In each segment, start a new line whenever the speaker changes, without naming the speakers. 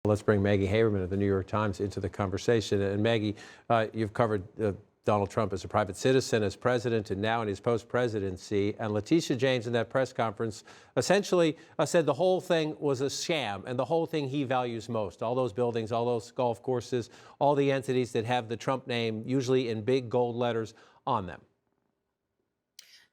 Let's bring Maggie Haberman of the New York Times into the conversation. And Maggie, you've covered Donald Trump as a private citizen, as president, and now in his post-presidency. And Letitia James in that press conference essentially said the whole thing was a sham and the whole thing he values most. All those buildings, all those golf courses, all the entities that have the Trump name, usually in big gold letters on them.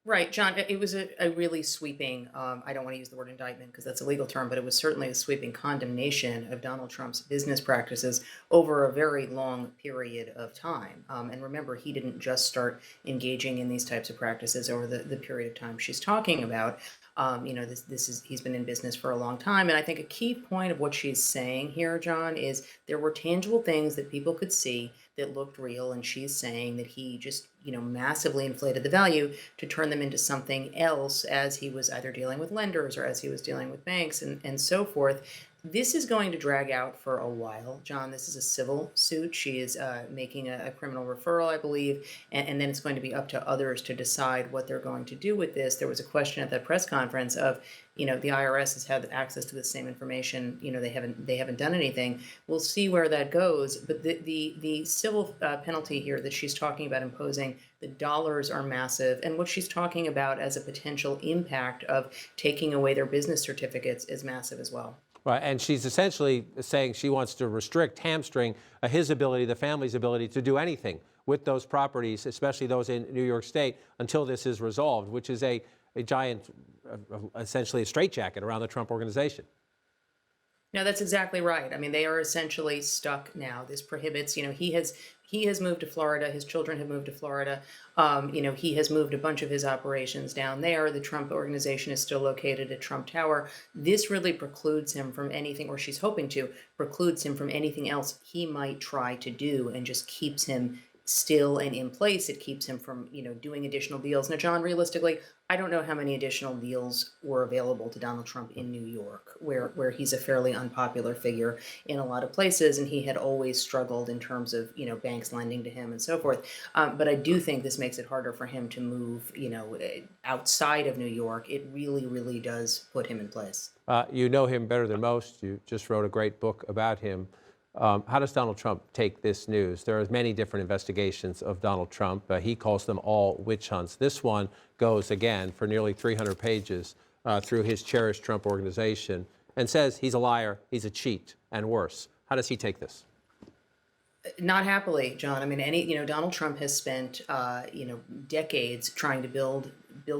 Right, John, it was a really sweeping, I don't want to use the word indictment because that's a legal term, but it was certainly a sweeping condemnation of Donald Trump's business practices over a very long period of time. And remember, he didn't just start engaging in these types of practices over the period of time she's talking about. He's been in business for a long time. And I think a key point of what she's saying here, John, is there were tangible things that people could see that looked real. And she's saying that he just, massively inflated the value to turn them into something else as he was either dealing with lenders or as he was dealing with banks and so forth. This is going to drag out for a while, John. This is a civil suit. She is making a criminal referral, I believe, and then it's going to be up to others to decide what they're going to do with this. There was a question at that press conference of, the IRS has had access to the same information. They haven't done anything. We'll see where that goes. But the civil penalty here that she's talking about imposing, the dollars are massive, and what she's talking about as a potential impact of taking away their business certificates is massive as well.
Right, and she's essentially saying she wants to hamstring his ability, the family's ability to do anything with those properties, especially those in New York State, until this is resolved, which is a giant, essentially a straitjacket around the Trump organization.
No, that's exactly right. I mean, they are essentially stuck now. This prohibits, he has moved to Florida. His children have moved to Florida. He has moved a bunch of his operations down there. The Trump organization is still located at Trump Tower. This really precludes him from anything, or she's hoping to, precludes him from anything else he might try to do and just keeps him still and in place. It keeps him from, doing additional deals. Now, John, realistically, I don't know how many additional deals were available to Donald Trump in New York, where he's a fairly unpopular figure in a lot of places, and he had always struggled in terms of, banks lending to him and so forth. But I do think this makes it harder for him to move, outside of New York. It really, really does put him in place.
You know him better than most. You just wrote a great book about him. How does Donald Trump take this news? There are many different investigations of Donald Trump. He calls them all witch hunts. This one goes, again, for nearly 300 pages through his Cherish Trump organization and says he's a liar, he's a cheat, and worse. How does he take this?
Not happily, John. I mean, Donald Trump has spent, decades trying to build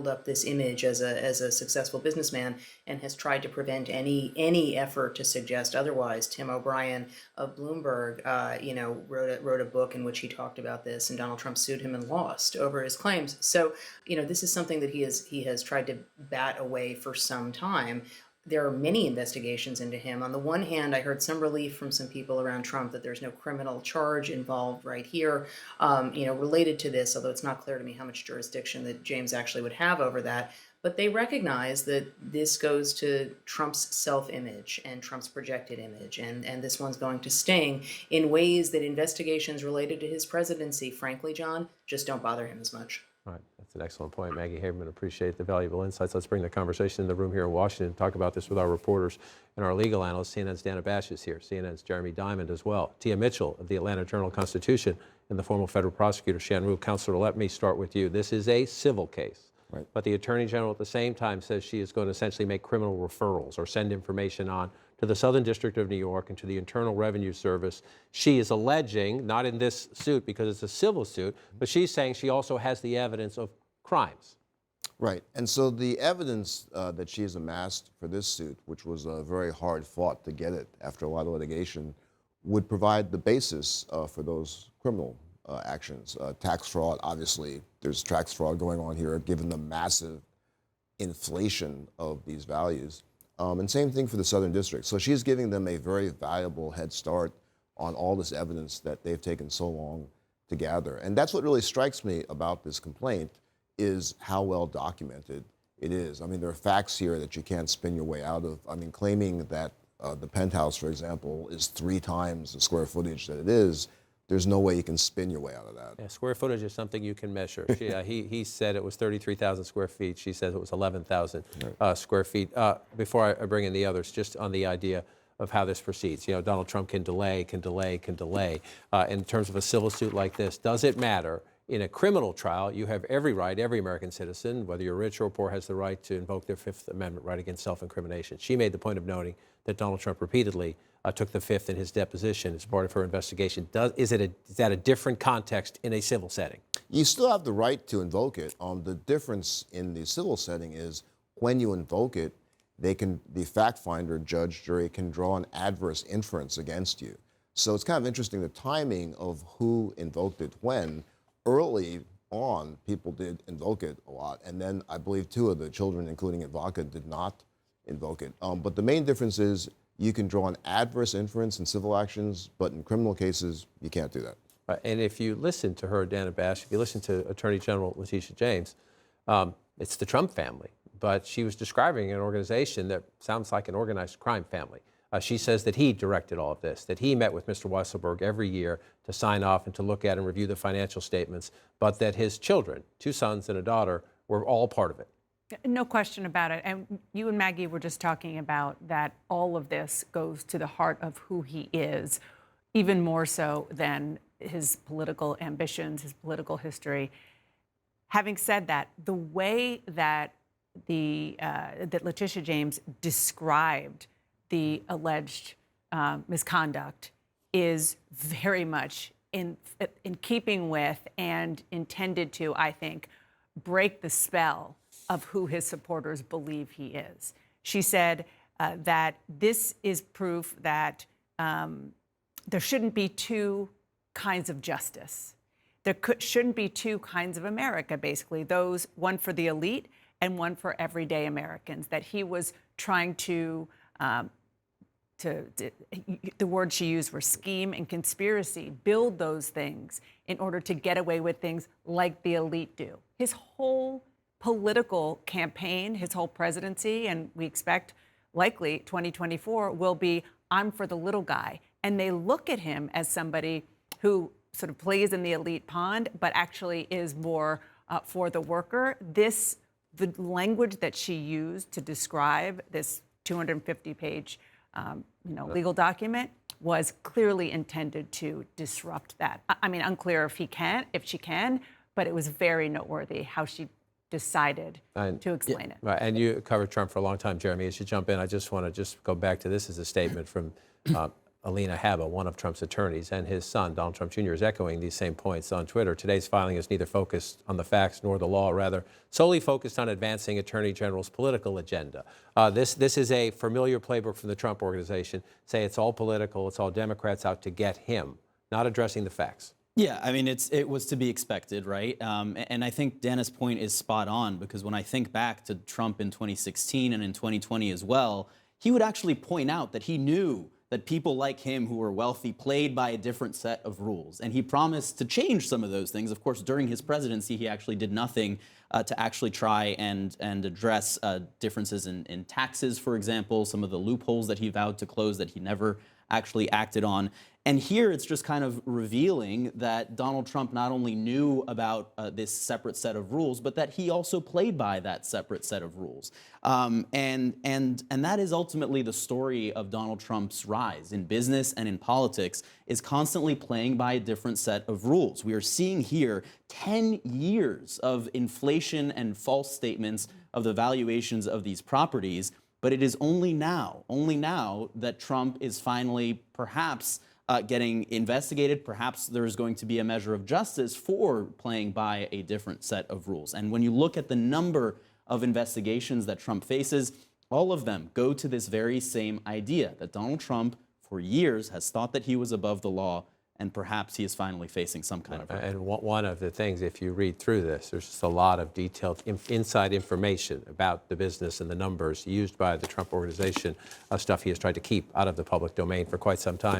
up this image as a successful businessman, and has tried to prevent any effort to suggest otherwise. Tim O'Brien of Bloomberg, wrote a book in which he talked about this, and Donald Trump sued him and lost over his claims. So, this is something that he has tried to bat away for some time. There are many investigations into him. On the one hand, I heard some relief from some people around Trump that there's no criminal charge involved right here, related to this, although it's not clear to me how much jurisdiction that James actually would have over that. But they recognize that this goes to Trump's self-image and Trump's projected image, and this one's going to sting in ways that investigations related to his presidency, frankly, John, just don't bother him as much.
All right, that's an excellent point. Maggie Haberman, appreciate the valuable insights. Let's bring the conversation in the room here in Washington and talk about this with our reporters and our legal analysts. CNN's Dana Bash is here. CNN's Jeremy Diamond as well. Tia Mitchell of the Atlanta Journal-Constitution and the former federal prosecutor, Shan Ryu. Counselor, let me start with you. This is a civil case. Right. But the Attorney General at the same time says she is going to essentially make criminal referrals or send information on to the Southern District of New York and to the Internal Revenue Service. She is alleging, not in this suit because it's a civil suit, but she's saying she also has the evidence of crimes.
Right. And so the evidence that she has amassed for this suit, which was very hard fought to get it after a lot of litigation, would provide the basis for those criminal actions. Tax fraud, obviously, there's tax fraud going on here given the massive inflation of these values. And same thing for the Southern District. So she's giving them a very valuable head start on all this evidence that they've taken so long to gather. And that's what really strikes me about this complaint is how well documented it is. I mean, there are facts here that you can't spin your way out of. I mean, claiming that the penthouse, for example, is 3 times the square footage that it is, there's no way you can spin your way out of that.
Yeah, square footage is something you can measure. He said it was 33,000 square feet. She says it was 11,000 square feet. Before I bring in the others, just on the idea of how this proceeds. You know, Donald Trump can delay. In terms of a civil suit like this, does it matter? In a criminal trial, you have every right, every American citizen, whether you're rich or poor, has the right to invoke their Fifth Amendment right against self-incrimination. She made the point of noting that Donald Trump repeatedly took the Fifth in his deposition as part of her investigation. Is that a different context in a civil setting?
You still have the right to invoke it. The difference in the civil setting is when you invoke it, the fact finder, judge, jury can draw an adverse inference against you. So it's kind of interesting the timing of who invoked it when. Early on, people did invoke it a lot, and then I believe 2 of the children, including Ivanka, did not invoke it. But the main difference is you can draw an adverse inference in civil actions, but in criminal cases, you can't do that.
And if you listen to her, Dana Bash, if you listen to Attorney General Letitia James, it's the Trump family, but she was describing an organization that sounds like an organized crime family. She says that he directed all of this, that he met with Mr. Weisselberg every year to sign off and to look at and review the financial statements, but that his children, 2 sons and a daughter, were all part of it.
No question about it. And you and Maggie were just talking about that all of this goes to the heart of who he is, even more so than his political ambitions, his political history. Having said that, the way that that Letitia James described the alleged misconduct is very much in keeping with and intended to, I think, break the spell of who his supporters believe he is. She said that this is proof that there shouldn't be 2 kinds of justice. There shouldn't be 2 kinds of America, basically, one for the elite and one for everyday Americans, that he was trying to the words she used were scheme and conspiracy, build those things in order to get away with things like the elite do. His whole political campaign, his whole presidency, and we expect likely 2024 will be, I'm for the little guy. And they look at him as somebody who sort of plays in the elite pond, but actually is more for the worker. The language that she used to describe this 250-page legal document was clearly intended to disrupt that. I mean, unclear if she can, but it was very noteworthy how she decided to explain it.
Right, and you covered Trump for a long time, Jeremy. As you jump in, I just want to go back to this as a statement from Alina Habba, one of Trump's attorneys, and his son, Donald Trump Jr., is echoing these same points on Twitter. Today's filing is neither focused on the facts nor the law, rather solely focused on advancing Attorney General's political agenda. This is a familiar playbook from the Trump organization. Say it's all political, it's all Democrats out to get him, not addressing the facts.
Yeah, I mean, it was to be expected, right? And I think Dana's point is spot on, because when I think back to Trump in 2016 and in 2020 as well, he would actually point out that he knew that people like him who were wealthy played by a different set of rules. And he promised to change some of those things. Of course, during his presidency, he actually did nothing to actually try and address differences in taxes, for example, some of the loopholes that he vowed to close that he never actually acted on. And here it's just kind of revealing that Donald Trump not only knew about this separate set of rules, but that he also played by that separate set of rules. And that is ultimately the story of Donald Trump's rise in business and in politics, is constantly playing by a different set of rules. We are seeing here 10 years of inflation and false statements of the valuations of these properties, but it is only now that Trump is finally perhaps getting investigated. Perhaps there's going to be a measure of justice for playing by a different set of rules. And when you look at the number of investigations that Trump faces, all of them go to this very same idea that Donald Trump, for years, has thought that he was above the law, and perhaps he is finally facing some kind of...
And one of the things, if you read through this, there's just a lot of detailed inside information about the business and the numbers used by the Trump organization, stuff he has tried to keep out of the public domain for quite some time.